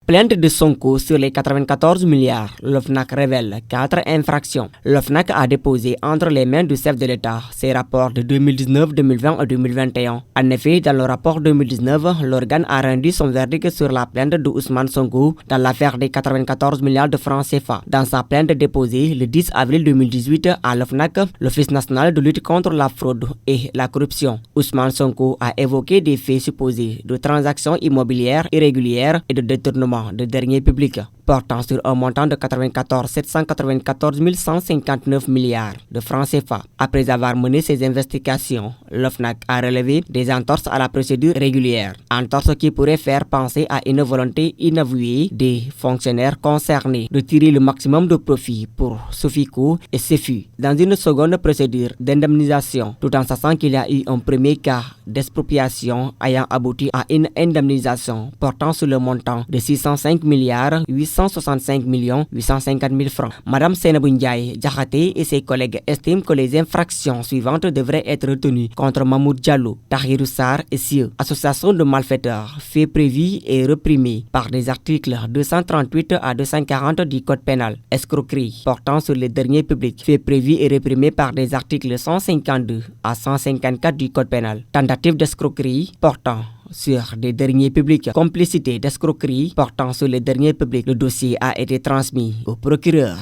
Plainte de Sonko sur les 94 milliards, l'OFNAC révèle 4 infractions. L'OFNAC a déposé entre les mains du chef de l'État ses rapports de 2019, 2020 et 2021. En effet, dans le rapport 2019, l'organe a rendu son verdict sur la plainte de Ousmane Sonko dans l'affaire des 94 milliards de francs CFA. Dans sa plainte déposée le 10 avril 2018 à l'OFNAC, l'Office national de lutte contre la fraude et la corruption, Ousmane Sonko a évoqué des faits supposés de transactions immobilières irrégulières et de détournement de deniers publics portant sur un montant de 794 159 milliards de francs CFA. Après avoir mené ses investigations, l'OFNAC a relevé des entorses à la procédure régulière, entorses qui pourraient faire penser à une volonté inavouée des fonctionnaires concernés de tirer le maximum de profit pour Sofico et Sefu dans une seconde procédure d'indemnisation, tout en sachant qu'il y a eu un premier cas d'expropriation ayant abouti à une indemnisation portant sur le montant de 605 milliards 865 850 000 francs. Madame Seynabou Ndiaye Diakhaté et ses collègues estiment que les infractions suivantes devraient être retenues contre Mamoud Diallo, Tahirou Sarr et Sieu. Association de malfaiteurs, faits prévus et reprimés par des articles 238 à 240 du Code pénal. Escroquerie portant sur les deniers publics, faits prévus et reprimés par des articles 152 à 154 du Code pénal. Tentative d'escroquerie portant sur des deniers publics, complicité d'escroquerie portant sur les deniers publics. Le dossier a été transmis au procureur.